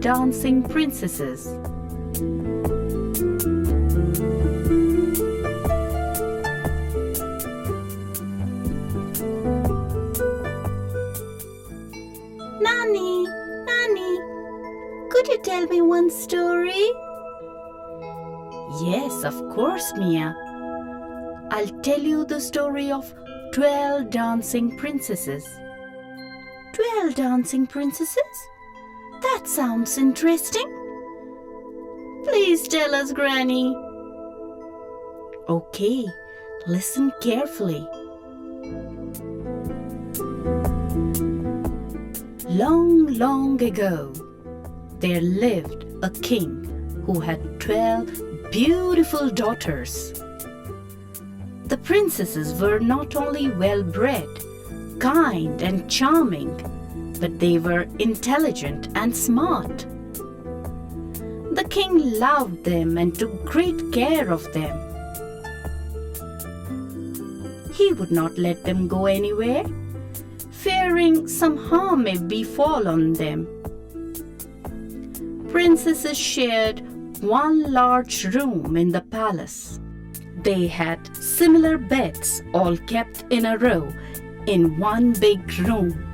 dancing princesses. Nanny, Nanny, could you tell me one story? Yes, of course, Mia. I'll tell you the story of 12 dancing princesses. 12 dancing princesses? That sounds interesting. Please tell us, Granny. Okay, listen carefully. Long, long ago, there lived a king who had 12 beautiful daughters. The princesses were not only well-bred, kind and charming, but they were intelligent and smart. The king loved them and took great care of them. He would not let them go anywhere, fearing some harm may befall on them. Princesses shared one large room in the palace. They had similar beds all kept in a row in one big room.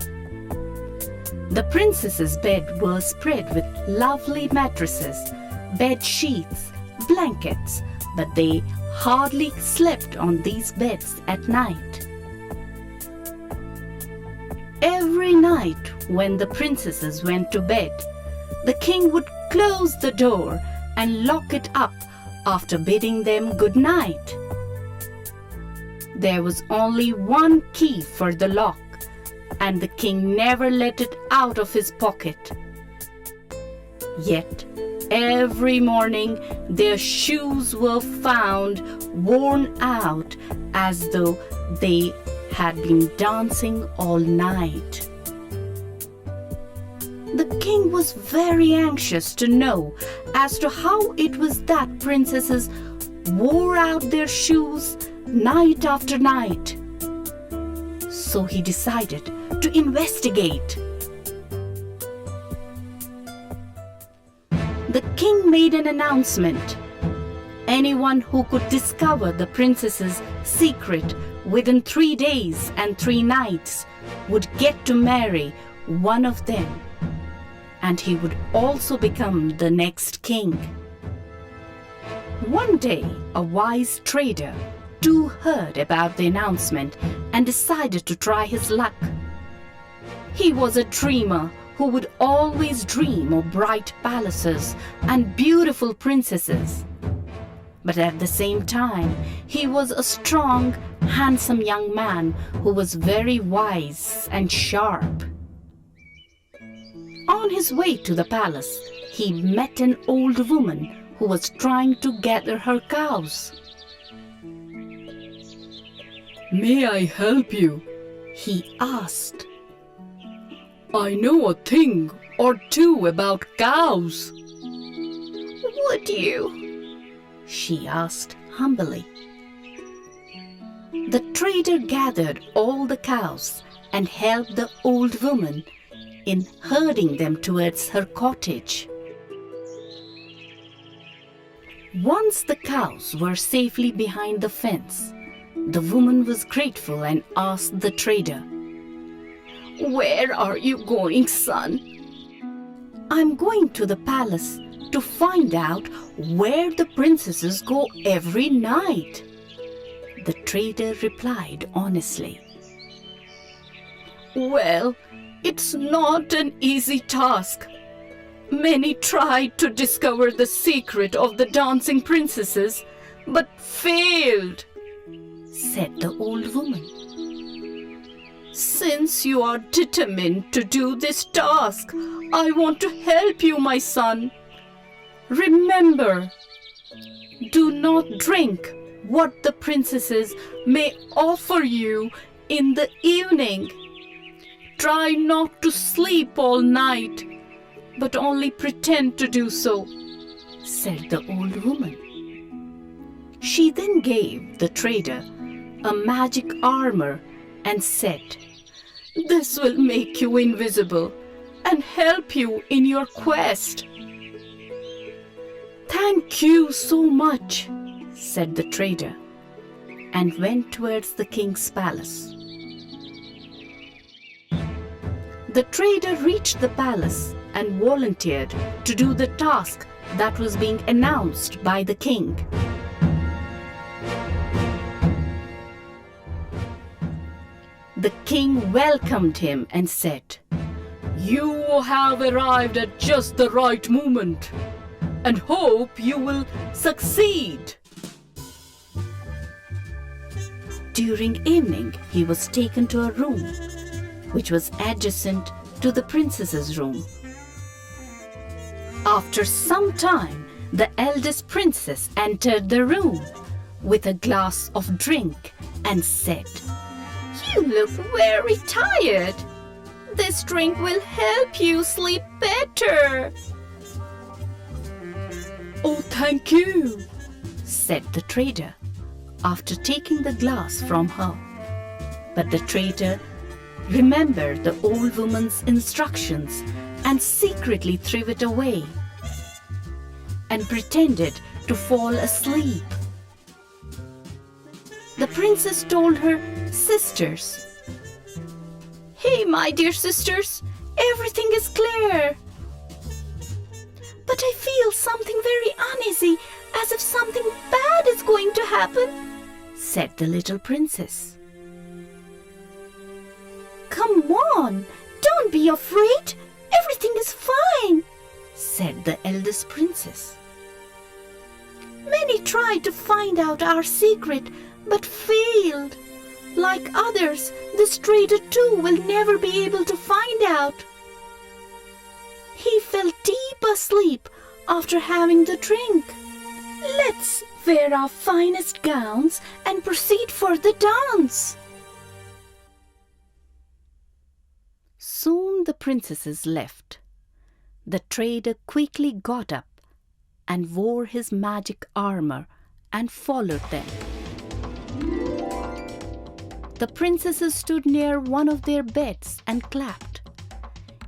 The princess's bed was spread with lovely mattresses, bed sheets, blankets, but they hardly slept on these beds at night. Every night when the princesses went to bed, the king would close the door and lock it up after bidding them good night. There was only one key for the lock, and the king never let it out of his pocket. Yet every morning their shoes were found worn out as though they had been dancing all night. The king was very anxious to know as to how it was that princesses wore out their shoes night after night. So he decided to investigate. The king made an announcement. Anyone who could discover the princess's secret within 3 days and 3 nights would get to marry one of them, and he would also become the next king. One day, a wise trader too heard about the announcement and decided to try his luck. He was a dreamer who would always dream of bright palaces and beautiful princesses. But at the same time, he was a strong, handsome young man who was very wise and sharp. On his way to the palace, he met an old woman who was trying to gather her cows. "May I help you?" he asked. "I know a thing or two about cows." Would you? she asked humbly. The trader gathered all the cows and helped the old woman in herding them towards her cottage. Once the cows were safely behind the fence, the woman was grateful and asked the trader, Where are you going, son? "I'm going to the palace to find out where the princesses go every night," the trader replied honestly. Well, it's not an easy task. Many tried to discover the secret of the dancing princesses, but failed, said the old woman. Since you are determined to do this task, I want to help you, my son. Remember, do not drink what the princesses may offer you in the evening. Try not to sleep all night, but only pretend to do so, said the old woman. She then gave the trader a magic armor and said, This will make you invisible and help you in your quest." "Thank you so much," said the trader, and went towards the king's palace. The trader reached the palace and volunteered to do the task that was being announced by the king. The king welcomed him and said, You have arrived at just the right moment, and hope you will succeed. During evening, he was taken to a room which was adjacent to the princess's room. After some time, the eldest princess entered the room with a glass of drink and said, You look very tired. This drink will help you sleep better. Oh, thank you, said the trader, after taking the glass from her. But the trader remembered the old woman's instructions and secretly threw it away and pretended to fall asleep. The princess told her sisters, Hey, my dear sisters, everything is clear. But I feel something very uneasy, as if something bad is going to happen, said the little princess. Come on, don't be afraid. Everything is fine, said the eldest princess. Many tried to find out our secret, but failed. Like others, this trader too will never be able to find out. He fell deep asleep after having the drink. Let's wear our finest gowns and proceed for the dance. Soon the princesses left. The trader quickly got up and wore his magic armor and followed them. The princesses stood near one of their beds and clapped.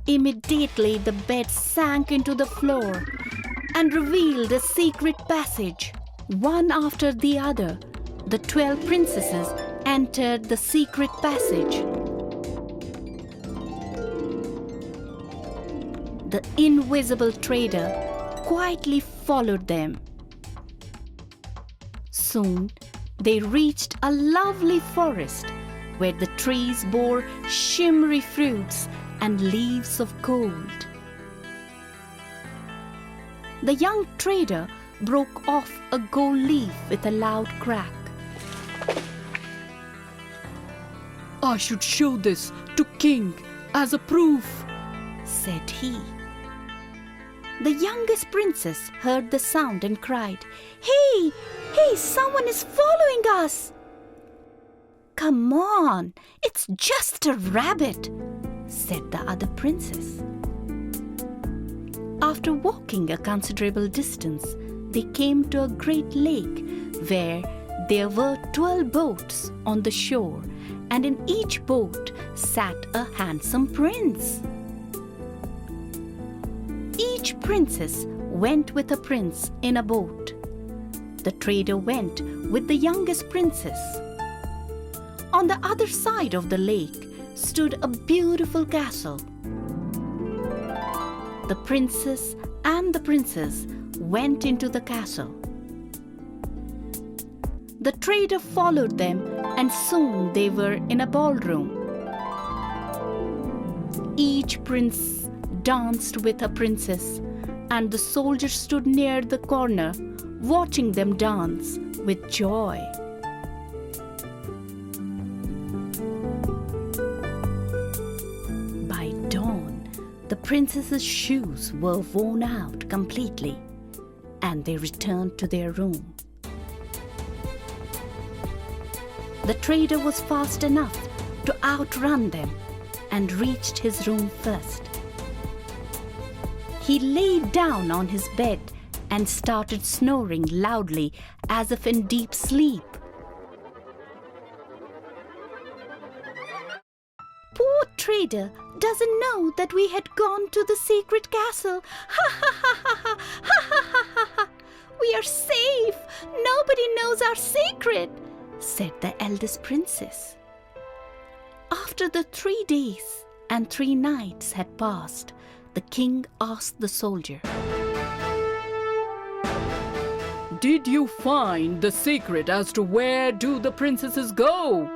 Immediately the bed sank into the floor and revealed a secret passage. One after the other, the 12 princesses entered the secret passage. The invisible trader quietly followed them. Soon they reached a lovely forest where the trees bore shimmery fruits and leaves of gold. The young trader broke off a gold leaf with a loud crack. I should show this to King as a proof, said he. The youngest princess heard the sound and cried, Hey, someone is following us. Come on, it's just a rabbit, said the other princess. After walking a considerable distance, they came to a great lake where there were 12 boats on the shore, and in each boat sat a handsome prince. Each princess went with a prince in a boat. The trader went with the youngest princess. On the other side of the lake stood a beautiful castle. The princess and the princess went into the castle. The trader followed them, and soon they were in a ballroom. Each prince danced with a princess, and the soldiers stood near the corner, watching them dance with joy. By dawn, the princess's shoes were worn out completely, and they returned to their room. The trader was fast enough to outrun them and reached his room first. He lay down on his bed and started snoring loudly as if in deep sleep. Poor trader doesn't know that we had gone to the secret castle. Ha ha ha ha ha ha ha ha ha. We are safe. Nobody knows our secret, said the eldest princess. After the 3 days and 3 nights had passed, the king asked the soldier, Did you find the secret as to where do the princesses go?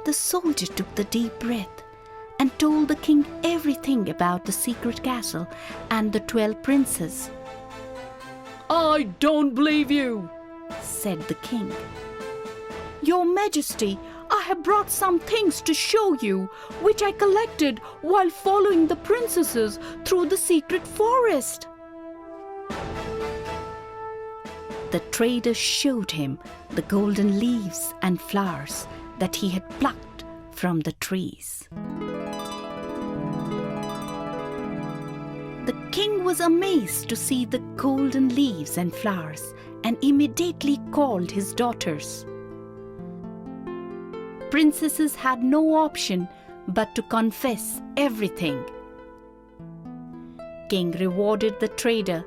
The soldier took the deep breath and told the king everything about the secret castle and the 12 princes. I don't believe you, said the king. Your Majesty, I have brought some things to show you, which I collected while following the princesses through the secret forest. The trader showed him the golden leaves and flowers that he had plucked from the trees. The king was amazed to see the golden leaves and flowers and immediately called his daughters. Princesses had no option but to confess everything. King rewarded the trader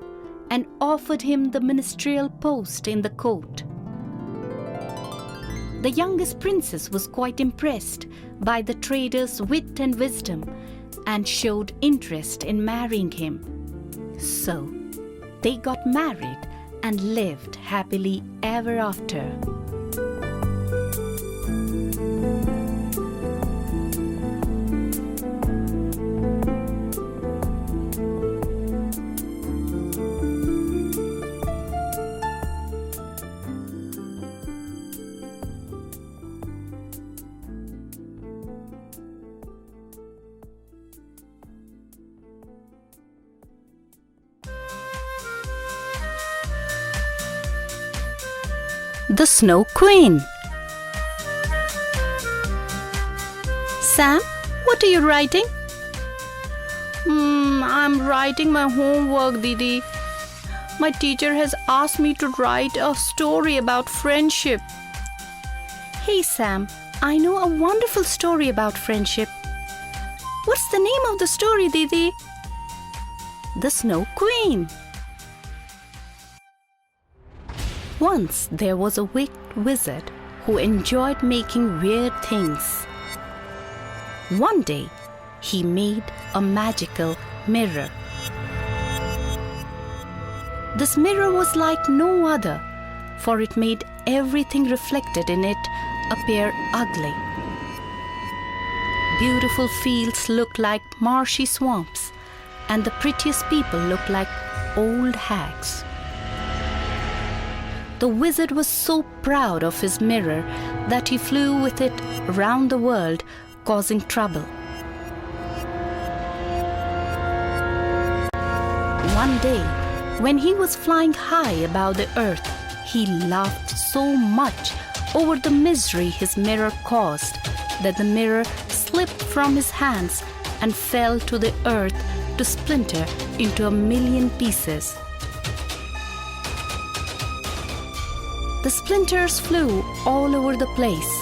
and offered him the ministerial post in the court. The youngest princess was quite impressed by the trader's wit and wisdom and showed interest in marrying him. So, they got married and lived happily ever after. The Snow Queen. Sam, what are you writing? I'm writing my homework, Didi. My teacher has asked me to write a story about friendship. Hey Sam, I know a wonderful story about friendship. What's the name of the story, Didi? The Snow Queen. Once there was a wicked wizard who enjoyed making weird things. One day, he made a magical mirror. This mirror was like no other, for it made everything reflected in it appear ugly. Beautiful fields looked like marshy swamps, and the prettiest people looked like old hags. The wizard was so proud of his mirror that he flew with it around the world, causing trouble. One day, when he was flying high above the earth, he laughed so much over the misery his mirror caused that the mirror slipped from his hands and fell to the earth to splinter into 1,000,000 pieces. The splinters flew all over the place.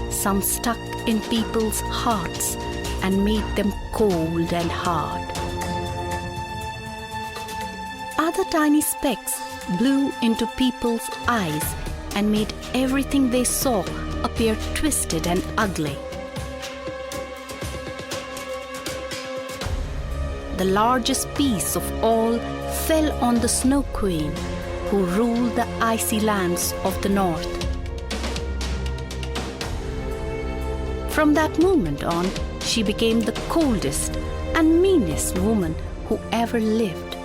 Some stuck in people's hearts and made them cold and hard. Other tiny specks blew into people's eyes and made everything they saw appear twisted and ugly. The largest piece of all fell on the Snow Queen, who ruled the icy lands of the north. From that moment on, she became the coldest and meanest woman who ever lived.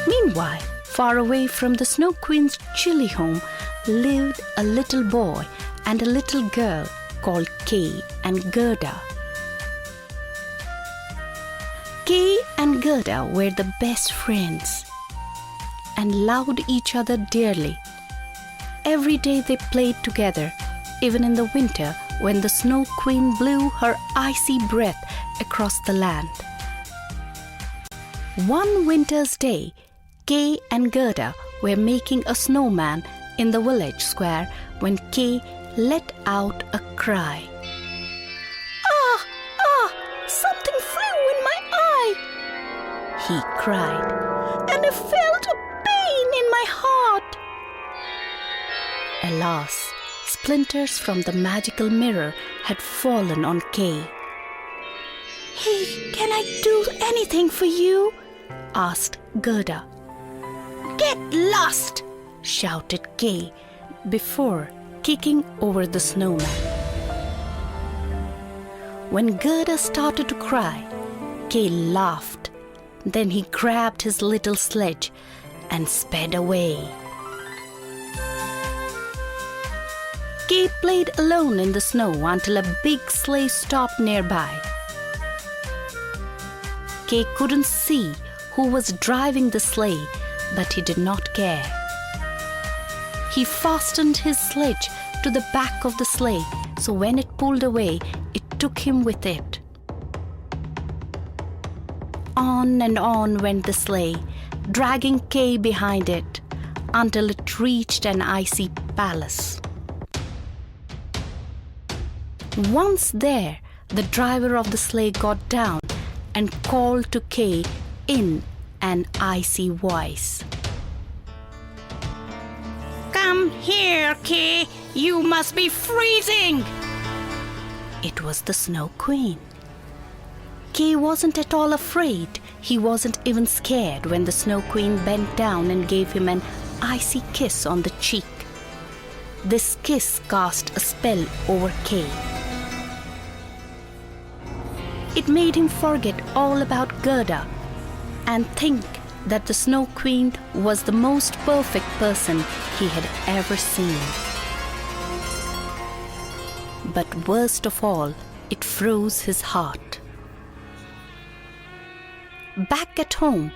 Meanwhile, far away from the Snow Queen's chilly home lived a little boy and a little girl called Kay and Gerda. Kay and Gerda were the best friends and loved each other dearly. Every day they played together, even in the winter when the Snow Queen blew her icy breath across the land. One winter's day, Kay and Gerda were making a snowman in the village square when Kay let out a cry. Something flew in my eye, he cried, and I felt a pain in my heart. Alas, splinters from the magical mirror had fallen on Kay. Hey, can I do anything for you? Asked Gerda. Get lost! Shouted Kay before kicking over the snowman. When Gerda started to cry, Kay laughed. Then he grabbed his little sledge and sped away. Kay played alone in the snow until a big sleigh stopped nearby. Kay couldn't see who was driving the sleigh, but he did not care. He fastened his sledge to the back of the sleigh, so when it pulled away, it took him with it. On and on went the sleigh, dragging Kay behind it, until it reached an icy palace. Once there, the driver of the sleigh got down and called to Kay in an icy voice. Come here, Kay, you must be freezing! It was the Snow Queen. Kay wasn't at all afraid. He wasn't even scared when the Snow Queen bent down and gave him an icy kiss on the cheek. This kiss cast a spell over Kay. It made him forget all about Gerda and think that the Snow Queen was the most perfect person he had ever seen. But worst of all, it froze his heart. Back at home,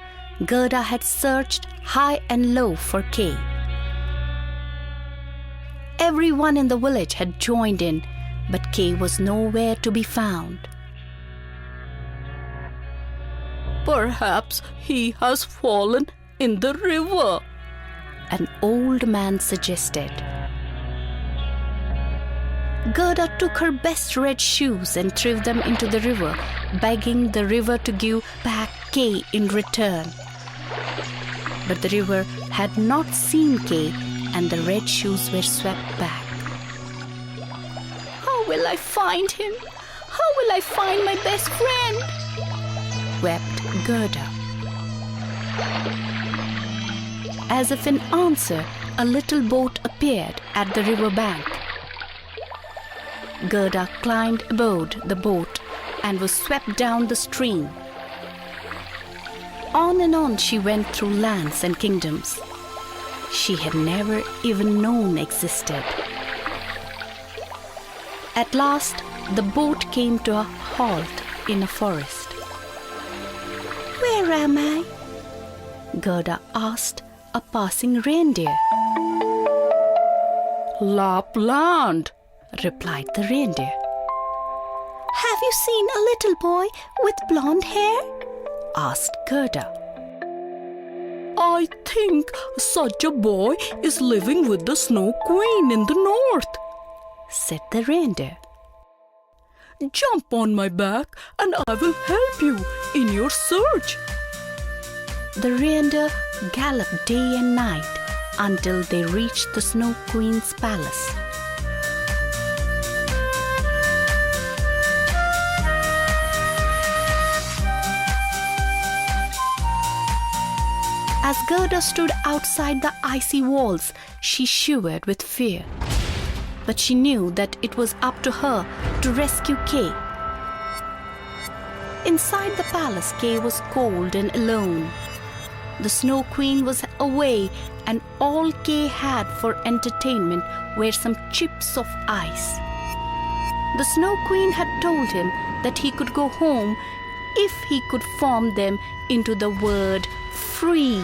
Gerda had searched high and low for Kay. Everyone in the village had joined in, but Kay was nowhere to be found. Perhaps he has fallen in the river, an old man suggested. Gerda took her best red shoes and threw them into the river, begging the river to give back Kay in return. But the river had not seen Kay, and the red shoes were swept back. How will I find him? How will I find my best friend? Wept Gerda. As if in answer, a little boat appeared at the river bank. Gerda climbed aboard the boat and was swept down the stream. On and on she went through lands and kingdoms she had never even known existed. At last, the boat came to a halt in a forest. Where am I? Gerda asked a passing reindeer. Lapland, replied the reindeer. Have you seen a little boy with blonde hair? Asked Gerda. I think such a boy is living with the Snow Queen in the north, said the reindeer. Jump on my back and I will help you in your search. The reindeer galloped day and night until they reached the Snow Queen's palace. As Gerda stood outside the icy walls, she shivered with fear. But she knew that it was up to her to rescue Kay. Inside the palace, Kay was cold and alone. The Snow Queen was away, and all Kay had for entertainment were some chips of ice. The Snow Queen had told him that he could go home if he could form them into the word free.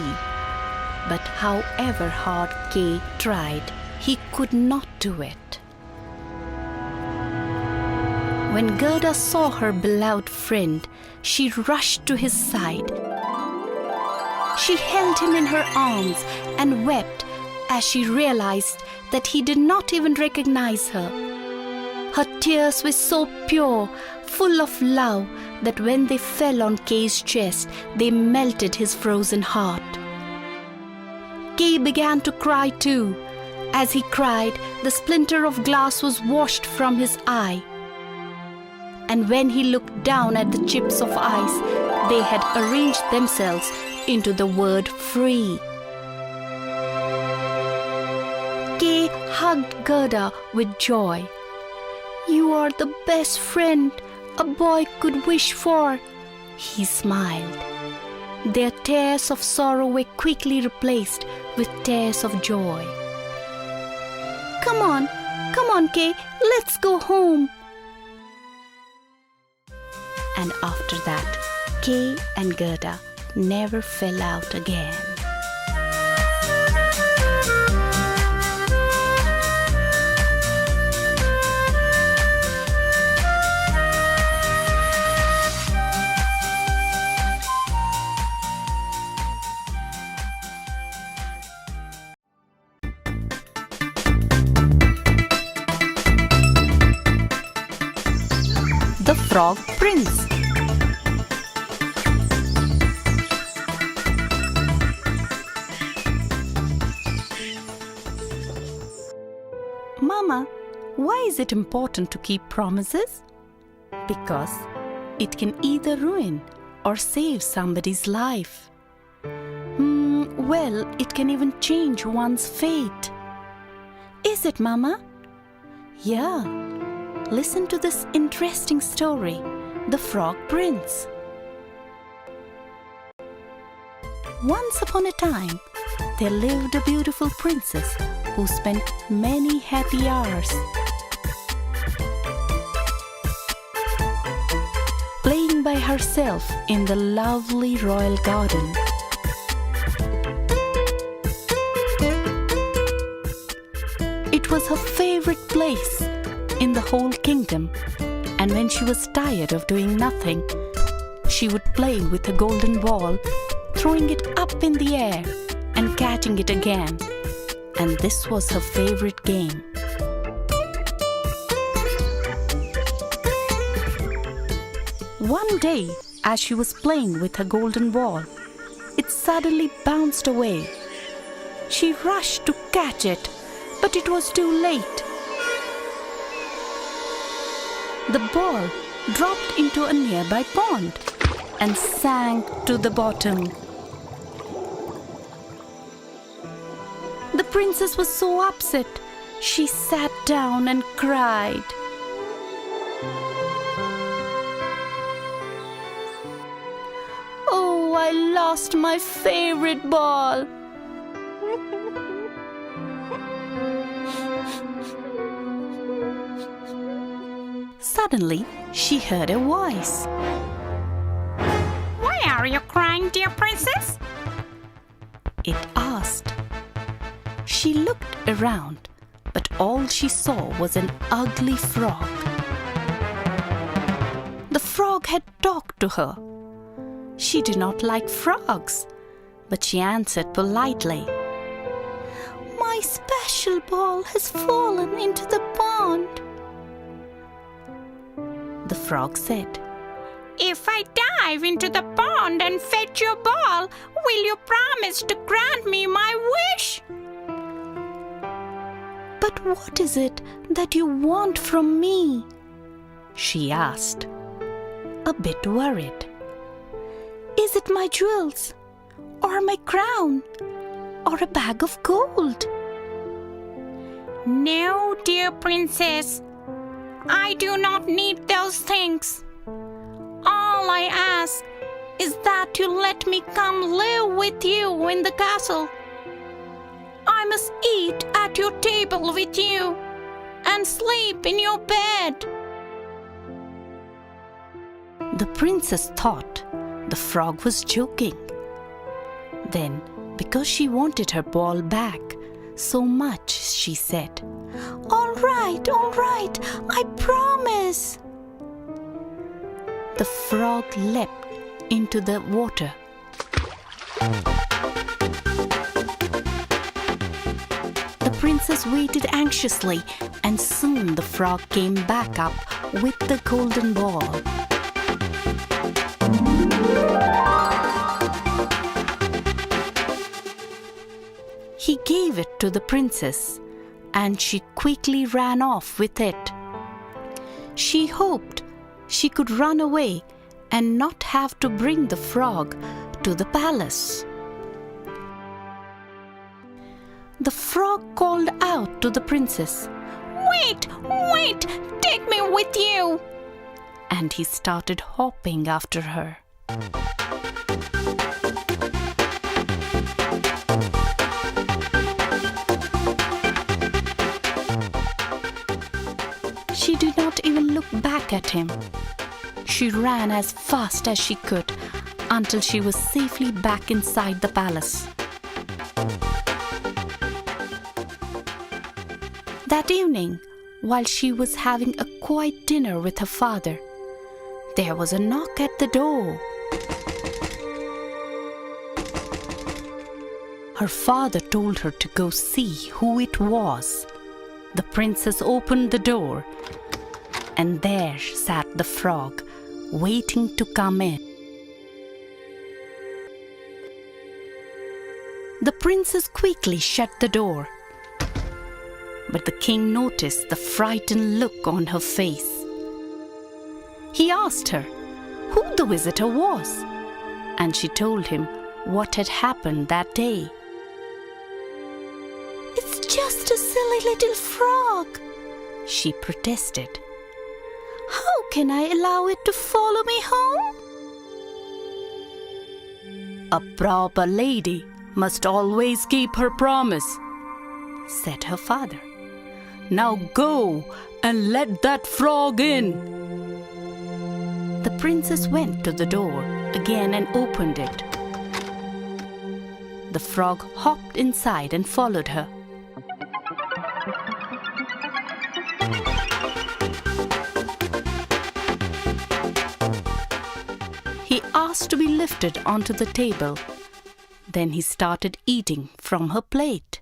But however hard Kay tried, he could not do it. When Gerda saw her beloved friend, she rushed to his side. She held him in her arms and wept as she realized that he did not even recognize her. Her tears were so pure, full of love, that when they fell on Kay's chest, they melted his frozen heart. Kay began to cry too. As he cried, the splinter of glass was washed from his eye. And when he looked down at the chips of ice, they had arranged themselves into the word free. Kay hugged Gerda with joy. "You are the best friend a boy could wish for," he smiled. Their tears of sorrow were quickly replaced with tears of joy. Come on, Kay, let's go home." And after that, Kay and Gerda never fell out again. The Frog Prince. Mama, why is it important to keep promises? Because it can either ruin or save somebody's life. Well, it can even change one's fate. Is it, Mama? Yeah. Listen to this interesting story, The Frog Prince. Once upon a time, there lived a beautiful princess who spent many happy hours playing by herself in the lovely royal garden. It was her favorite place in the whole kingdom, and when she was tired of doing nothing, she would play with a golden ball, throwing it up in the air and catching it again, and this was her favorite game. One day, as she was playing with her golden ball, it suddenly bounced away. She rushed to catch it, but it was too late. The ball dropped into a nearby pond and sank to the bottom. The princess was so upset, she sat down and cried. "Oh, I lost my favorite ball." Suddenly, she heard a voice. "Why are you crying, dear princess?" It asked. She looked around, but all she saw was an ugly frog. The frog had talked to her. She did not like frogs, but she answered politely. "My special ball has fallen into the pond." The frog said, "If I dive into the pond and fetch your ball, will you promise to grant me my wish?" "But what is it that you want from me?" she asked, a bit worried. "Is it my jewels, or my crown, or a bag of gold?" "No, dear princess. I do not need those things. All I ask is that you let me come live with you in the castle. I must eat at your table with you and sleep in your bed." The princess thought the frog was joking. Then, because she wanted her ball back so much, she said, all right, I promise." The frog leapt into the water. The princess waited anxiously, and soon the frog came back up with the golden ball. He gave it to the princess, and she quickly ran off with it. She hoped she could run away and not have to bring the frog to the palace. The frog called out to the princess, "Wait, wait, take me with you!" And he started hopping after her. She did not even look back at him. She ran as fast as she could until she was safely back inside the palace. That evening, while she was having a quiet dinner with her father, there was a knock at the door. Her father told her to go see who it was. The princess opened the door, and there sat the frog, waiting to come in. The princess quickly shut the door, but the king noticed the frightened look on her face. He asked her who the visitor was, and she told him what had happened that day. "It's just a silly little frog," she protested. "How can I allow it to follow me home?" "A proper lady must always keep her promise," said her father. "Now go and let that frog in." The princess went to the door again and opened it. The frog hopped inside and followed her. He asked to be lifted onto the table. Then he started eating from her plate.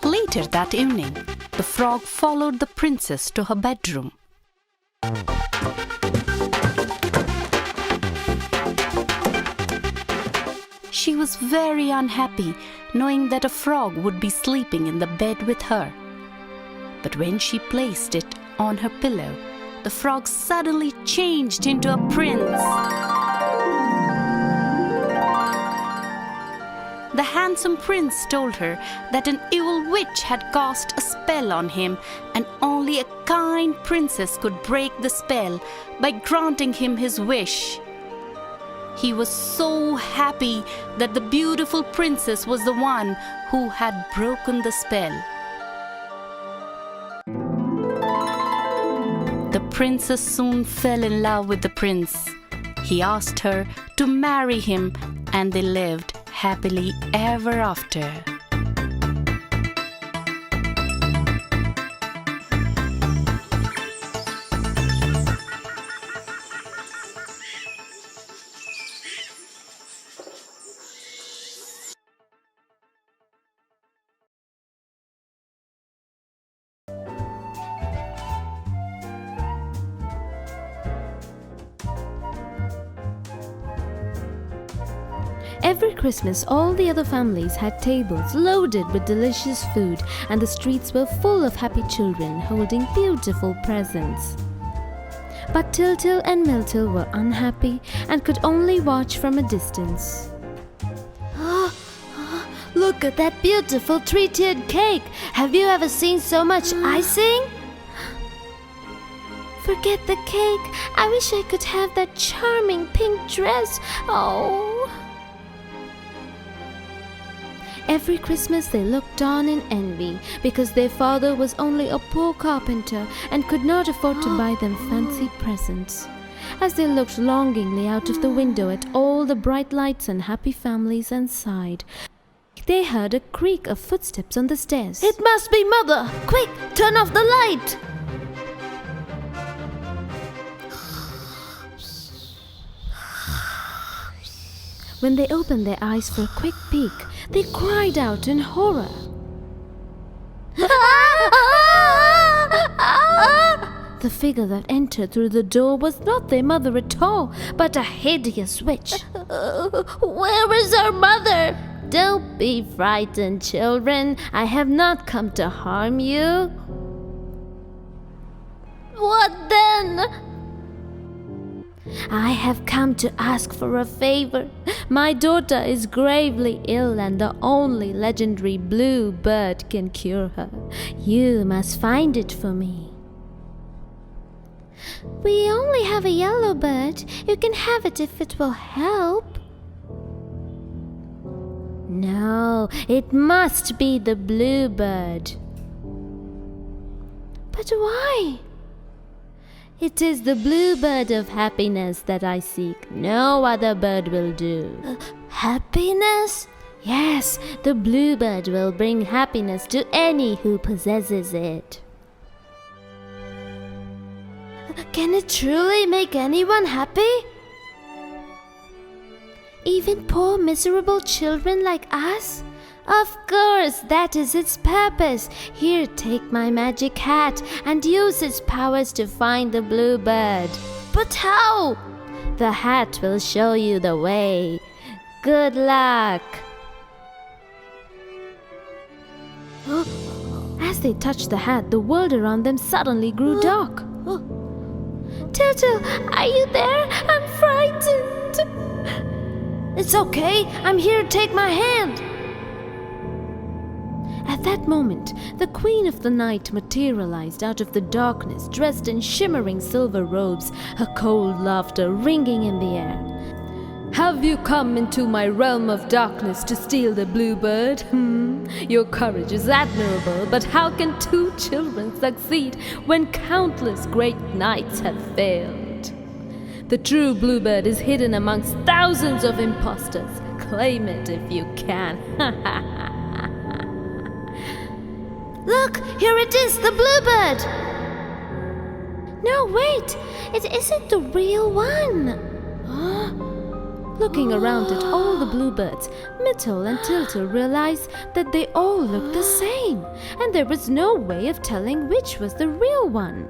Later that evening, the frog followed the princess to her bedroom. She was very unhappy knowing that a frog would be sleeping in the bed with her. But when she placed it on her pillow, the frog suddenly changed into a prince. The handsome prince told her that an evil witch had cast a spell on him, and only a kind princess could break the spell by granting him his wish. He was so happy that the beautiful princess was the one who had broken the spell. The princess soon fell in love with the prince. He asked her to marry him, and they lived happily ever after. Every Christmas, all the other families had tables loaded with delicious food, and the streets were full of happy children holding beautiful presents. But Tiltil and Miltil were unhappy and could only watch from a distance. Look at that beautiful three-tiered cake! Have you ever seen so much icing? Forget the cake. I wish I could have that charming pink dress. Oh. Every Christmas they looked on in envy because their father was only a poor carpenter and could not afford to buy them fancy presents. As they looked longingly out of the window at all the bright lights and happy families and sighed, they heard a creak of footsteps on the stairs. "It must be Mother! Quick, turn off the light!" When they opened their eyes for a quick peek, they cried out in horror. The figure that entered through the door was not their mother at all, but a hideous witch. Where is our mother? Don't be frightened, children. I have not come to harm you. What then? I have come to ask for a favor. My daughter is gravely ill, and the only legendary blue bird can cure her. You must find it for me. We only have a yellow bird. You can have it if it will help. No, it must be the blue bird. But why? It is the blue bird of happiness that I seek. No other bird will do. Happiness? Yes, the blue bird will bring happiness to any who possesses it. Can it truly make anyone happy? Even poor miserable children like us? Of course, that is its purpose. Here, take my magic hat and use its powers to find the blue bird. But how? The hat will show you the way. Good luck. As they touched the hat, the world around them suddenly grew dark. Turtle, are you there? I'm frightened. It's okay. I'm here. Take my hand. At that moment, the Queen of the Night materialized out of the darkness, dressed in shimmering silver robes, her cold laughter ringing in the air. Have you come into my realm of darkness to steal the blue bird? Your courage is admirable, but how can two children succeed when countless great knights have failed? The true bluebird is hidden amongst thousands of impostors. Claim it if you can. Look, here it is, the bluebird! No, wait, it isn't the real one. Looking around at all the bluebirds, Myrtle and Tiltle realized that they all looked the same, and there was no way of telling which was the real one.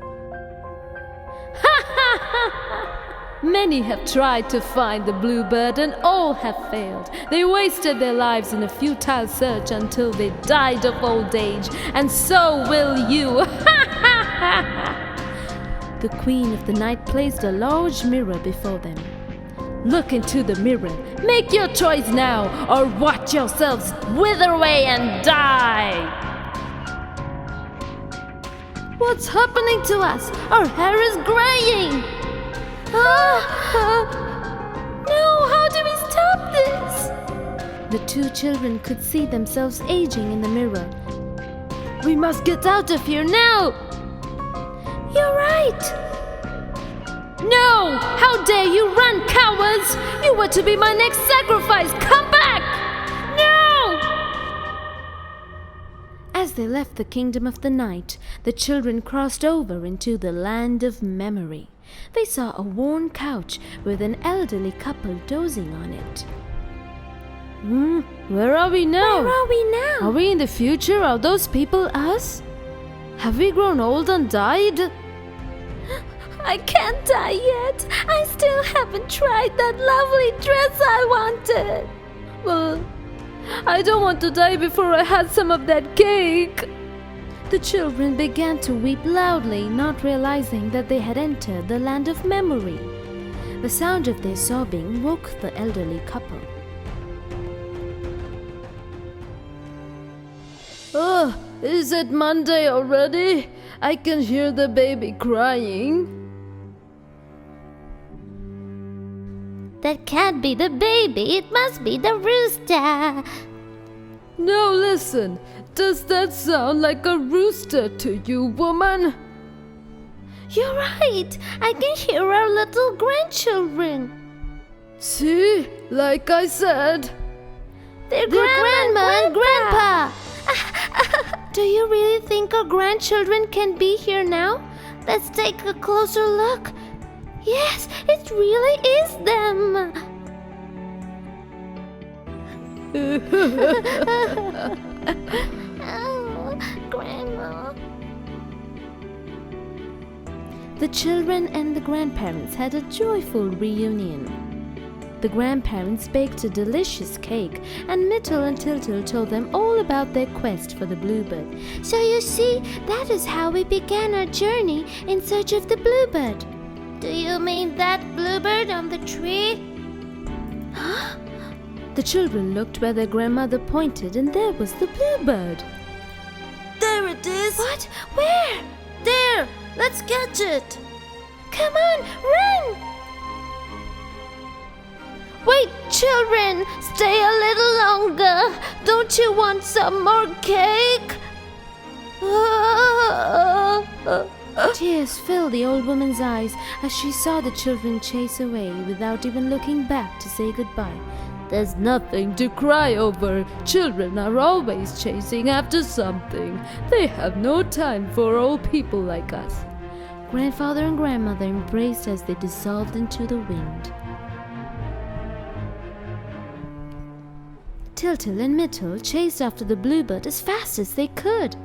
Many have tried to find the bluebird and all have failed. They wasted their lives in a futile search until they died of old age, and so will you. The Queen of the Night placed a large mirror before them. Look into the mirror. Make your choice now, or watch yourselves wither away and die. What's happening to us? Our hair is graying. No, how do we stop this? The two children could see themselves aging in the mirror. We must get out of here now. You're right. No! How dare you run, cowards! You were to be my next sacrifice! Come back! No! As they left the kingdom of the night, the children crossed over into the land of memory. They saw a worn couch with an elderly couple dozing on it. Where are we now? Where are we now? Are we in the future? Are those people us? Have we grown old and died? I can't die yet. I still haven't tried that lovely dress I wanted. Well, I don't want to die before I had some of that cake. The children began to weep loudly, not realizing that they had entered the land of memory. The sound of their sobbing woke the elderly couple. Oh, is it Monday already? I can hear the baby crying. That can't be the baby, it must be the rooster. No, listen. Does that sound like a rooster to you, woman? You're right. I can hear our little grandchildren. See? Like I said. They're Grandma and Grandpa. Do you really think our grandchildren can be here now? Let's take a closer look. Yes, it really is them. Oh, Grandma. The children and the grandparents had a joyful reunion. The grandparents baked a delicious cake, and Myrtle and Tiltil told them all about their quest for the bluebird. So you see, that is how we began our journey in search of the bluebird. Do you mean that bluebird on the tree? Huh? The children looked where their grandmother pointed, and there was the bluebird. There it is! What? Where? There! Let's catch it! Come on, run! Wait, children! Stay a little longer! Don't you want some more cake? Tears filled the old woman's eyes as she saw the children chase away without even looking back to say goodbye. There's nothing to cry over. Children are always chasing after something. They have no time for old people like us. Grandfather and grandmother embraced as they dissolved into the wind. Tiltil and Myrtle chased after the bluebird as fast as they could.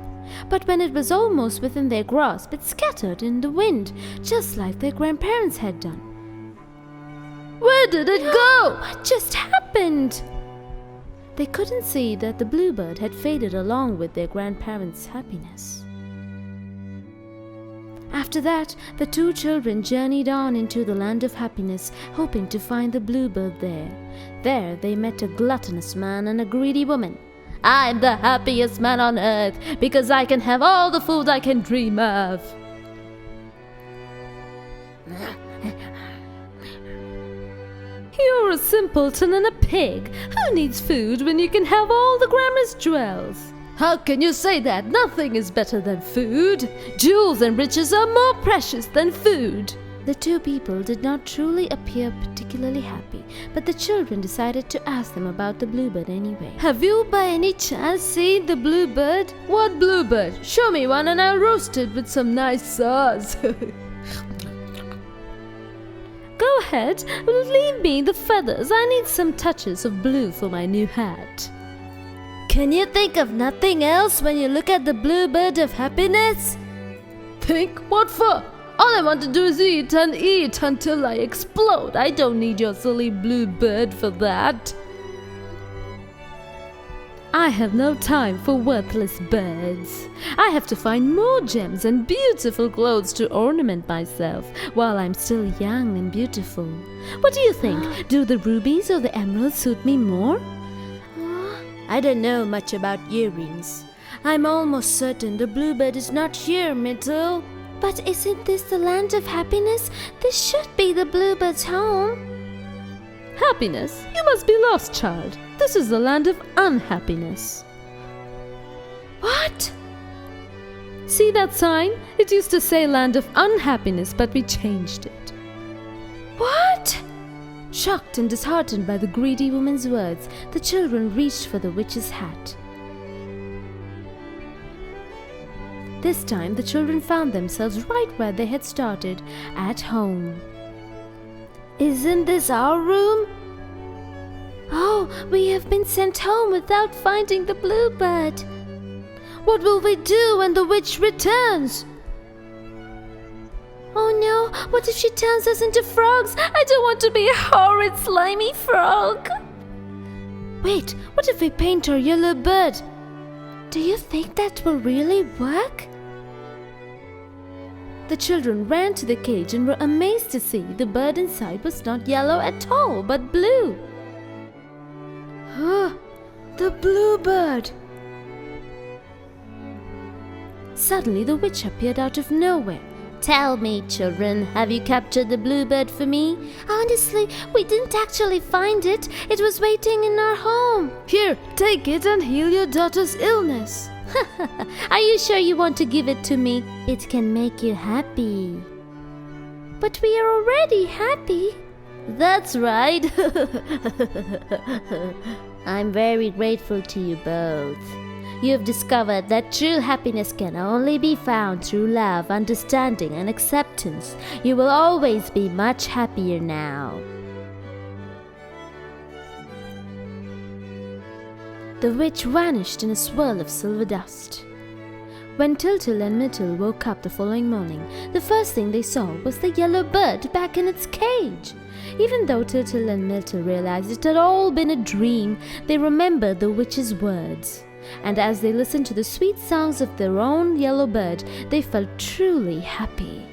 But when it was almost within their grasp, it scattered in the wind, just like their grandparents had done. Where did it go? What just happened? They couldn't see that the bluebird had faded along with their grandparents' happiness. After that, the two children journeyed on into the land of happiness, hoping to find the bluebird there. There they met a gluttonous man and a greedy woman. I'm the happiest man on earth because I can have all the food I can dream of. You're a simpleton and a pig. Who needs food when you can have all the grandma's jewels? How can you say that? Nothing is better than food. Jewels and riches are more precious than food. The two people did not truly appear particularly happy, but the children decided to ask them about the bluebird anyway. Have you by any chance seen the bluebird? What bluebird? Show me one and I'll roast it with some nice sauce. Go ahead, leave me the feathers. I need some touches of blue for my new hat. Can you think of nothing else when you look at the bluebird of happiness? Think? What for? All I want to do is eat and eat until I explode. I don't need your silly bluebird for that. I have no time for worthless birds. I have to find more gems and beautiful clothes to ornament myself while I'm still young and beautiful. What do you think? Do the rubies or the emeralds suit me more? I don't know much about earrings. I'm almost certain the bluebird is not here, Myrtle. But isn't this the land of happiness? This should be the bluebird's home. Happiness? You must be lost, child. This is the land of unhappiness. What? See that sign? It used to say land of unhappiness, but we changed it. What? Shocked and disheartened by the greedy woman's words, the children reached for the witch's hat. This time, the children found themselves right where they had started, at home. Isn't this our room? Oh, we have been sent home without finding the bluebird. What will we do when the witch returns? Oh no, what if she turns us into frogs? I don't want to be a horrid, slimy frog. Wait, what if we paint our yellow bird? Do you think that will really work? The children ran to the cage and were amazed to see the bird inside was not yellow at all, but blue. The bluebird! Suddenly the witch appeared out of nowhere. Tell me, children, have you captured the bluebird for me? Honestly, we didn't actually find it. It was waiting in our home. Here, take it and heal your daughter's illness. Are you sure you want to give it to me? It can make you happy. But we are already happy. That's right. I'm very grateful to you both. You have discovered that true happiness can only be found through love, understanding, and acceptance. You will always be much happier now. the witch vanished in a swirl of silver dust. When Tiltil and Myrtle woke up the following morning, the first thing they saw was the yellow bird back in its cage. Even though Tiltil and Myrtle realized it had all been a dream, they remembered the witch's words. And as they listened to the sweet songs of their own yellow bird, they felt truly happy.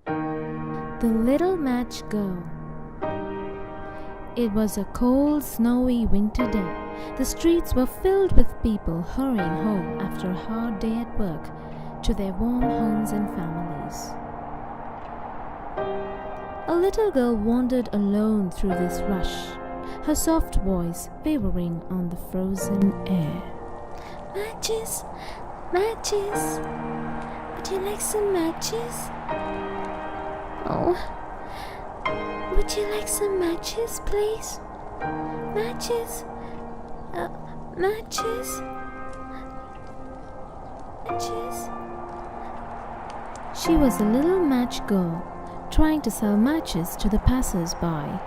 The Little Match Girl. It was a cold, snowy winter day. The streets were filled with people hurrying home after a hard day at work to their warm homes and families. A little girl wandered alone through this rush, her soft voice wavering on the frozen air. Matches, matches, would you like some matches? Oh, would you like some matches, please? Matches? Matches? Matches? She was a little match girl, trying to sell matches to the passers-by.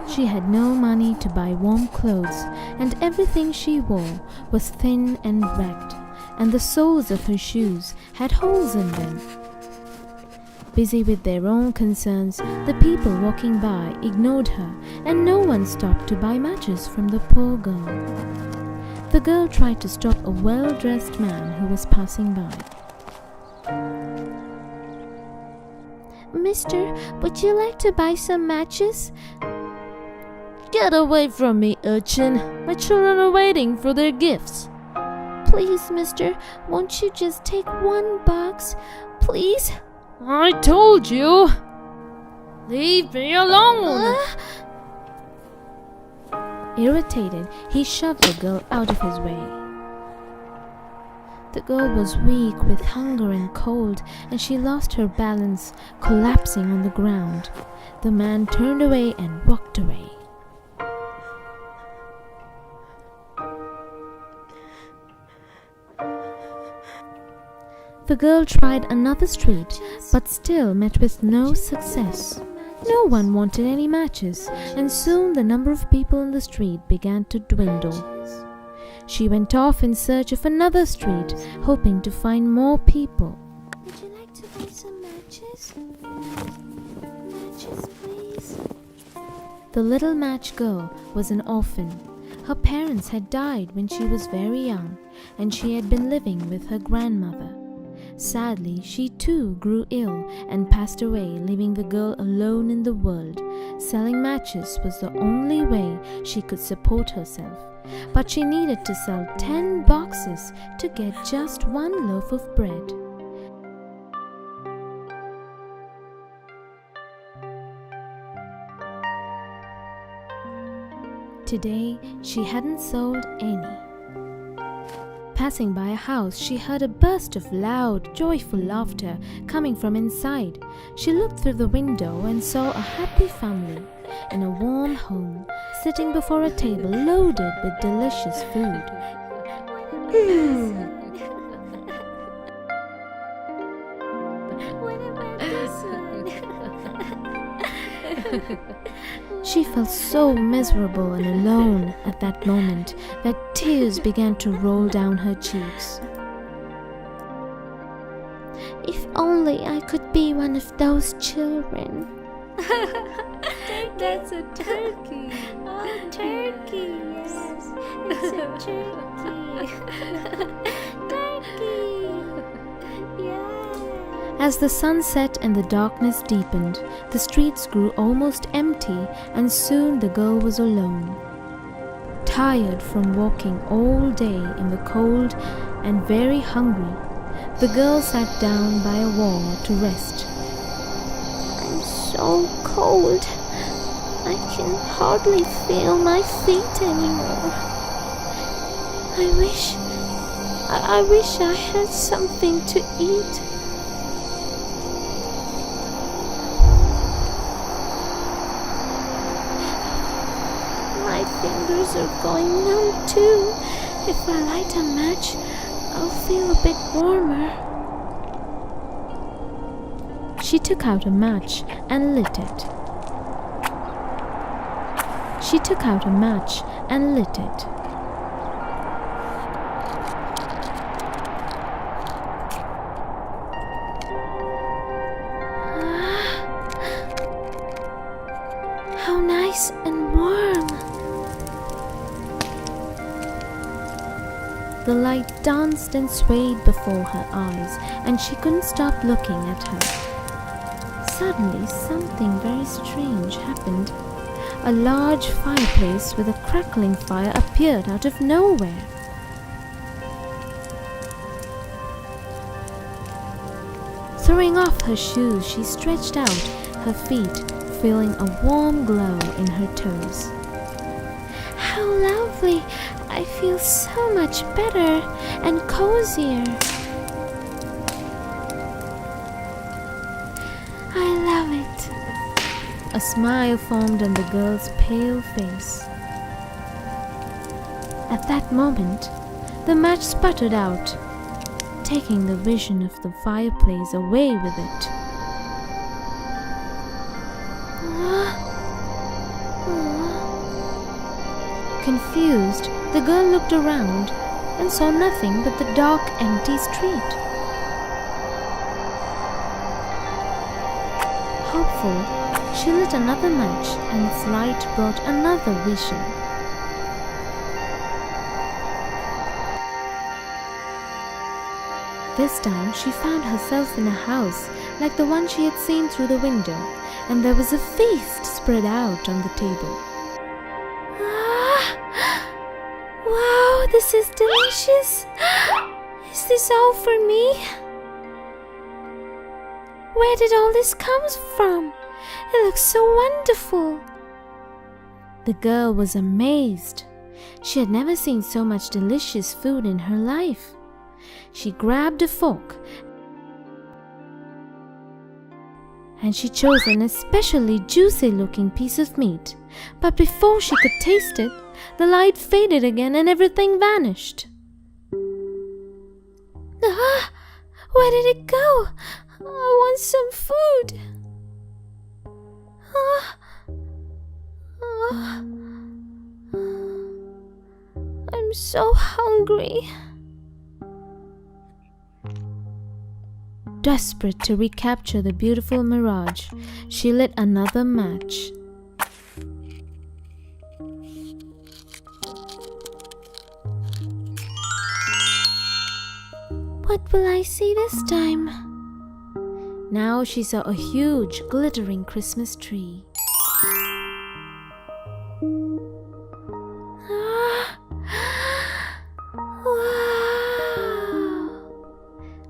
She had no money to buy warm clothes, and everything she wore was thin and ragged, and the soles of her shoes had holes in them. Busy with their own concerns, the people walking by ignored her, and no one stopped to buy matches from the poor girl. The girl tried to stop a well-dressed man who was passing by. Mister, would you like to buy some matches? Get away from me, urchin. My children are waiting for their gifts. Please, mister, won't you just take one box? Please? I told you! Leave me alone! Irritated, he shoved the girl out of his way. The girl was weak with hunger and cold, and she lost her balance, collapsing on the ground. The man turned away and walked away. The girl tried another street, but still met with no success. No one wanted any matches, and soon the number of people in the street began to dwindle. She went off in search of another street, hoping to find more people. Would you like to buy some matches? Matches, please. The little match girl was an orphan. Her parents had died when she was very young, and she had been living with her grandmother. Sadly, she too grew ill and passed away, leaving the girl alone in the world. Selling matches was the only way she could support herself, but she needed to sell 10 boxes to get just one loaf of bread. Today, she hadn't sold any. Passing by a house, she heard a burst of loud, joyful laughter coming from inside. She looked through the window and saw a happy family in a warm home, sitting before a table loaded with delicious food. She felt so miserable and alone at that moment that tears began to roll down her cheeks. If only I could be one of those children. That's a turkey. Oh, turkey, yes. It's a turkey. Turkey. Yeah. As the sun set and the darkness deepened, the streets grew almost empty, and soon the girl was alone. Tired from walking all day in the cold and very hungry, the girl sat down by a wall to rest. I'm so cold. I can hardly feel my feet anymore. I wish I had something to eat. My fingers are going numb too. If I light a match, I'll feel a bit warmer. She took out a match and lit it. she took out a match and lit it. How nice and warm! The light danced and swayed before her eyes, and she couldn't stop looking at her. Suddenly, something very strange happened. A large fireplace with a crackling fire appeared out of nowhere. Throwing off her shoes, she stretched out her feet, feeling a warm glow in her toes. How lovely! I feel so much better and cozier. I love it. A smile formed on the girl's pale face. At that moment, the match sputtered out, taking the vision of the fireplace away with it. Confused, the girl looked around and saw nothing but the dark, empty street. Hopeful, she lit another match, and its light brought another vision. This time she found herself in a house like the one she had seen through the window, and there was a feast spread out on the table. Wow, this is delicious! Is this all for me? Where did all this come from? It looks so wonderful. The girl was amazed. She had never seen so much delicious food in her life. She grabbed a fork and she chose an especially juicy-looking piece of meat. But before she could taste it, the light faded again and everything vanished. Ah! Where did it go? I want some food. I'm so hungry. Desperate to recapture the beautiful mirage, she lit another match. What will I see this time? Now she saw a huge, glittering Christmas tree. Wow!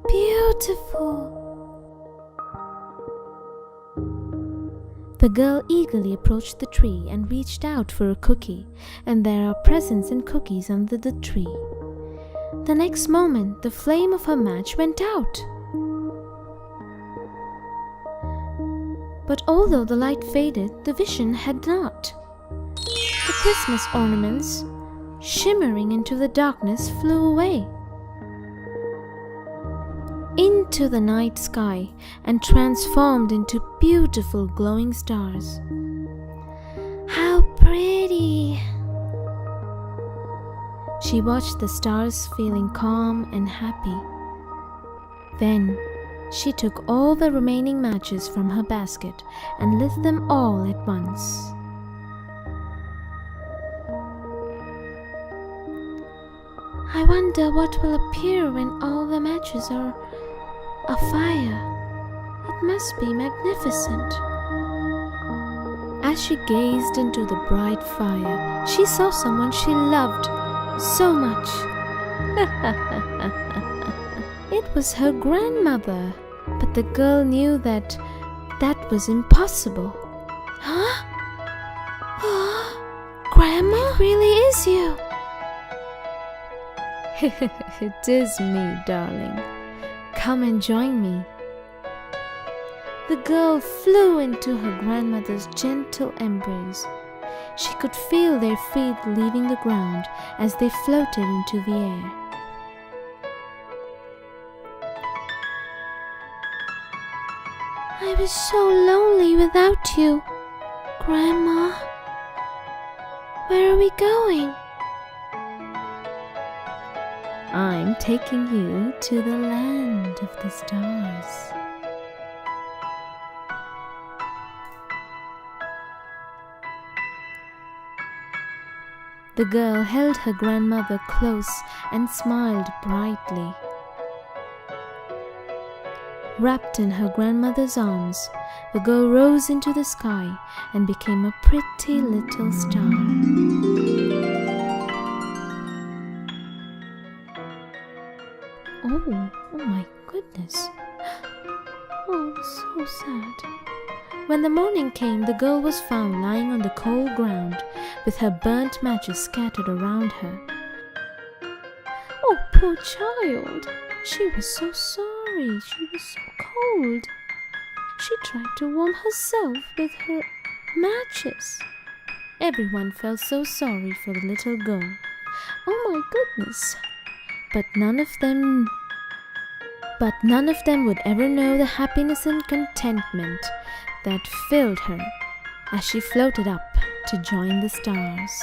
Beautiful! The girl eagerly approached the tree and reached out for a cookie, and there are presents and cookies under the tree. The next moment, the flame of her match went out. But although the light faded, the vision had not. The Christmas ornaments, shimmering into the darkness, flew away into the night sky and transformed into beautiful glowing stars. How pretty! She watched the stars, feeling calm and happy. Then she took all the remaining matches from her basket and lit them all at once. I wonder what will appear when all the matches are afire. It must be magnificent. As she gazed into the bright fire, she saw someone she loved so much. It was her grandmother, but the girl knew that was impossible. Huh? Oh, Grandma? It really is you. It is me, darling. Come and join me. The girl flew into her grandmother's gentle embrace. She could feel their feet leaving the ground as they floated into the air. I was so lonely without you, Grandma. Where are we going? I'm taking you to the land of the stars. The girl held her grandmother close and smiled brightly. Wrapped in her grandmother's arms, the girl rose into the sky and became a pretty little star. Oh my goodness. Oh, so sad. When the morning came, the girl was found lying on the cold ground with her burnt matches scattered around her. Oh, poor child. She was so sorry. She was so cold. She tried to warm herself with her matches. Everyone felt so sorry for the little girl. Oh my goodness. But none of them would ever know the happiness and contentment that filled her as she floated up to join the stars.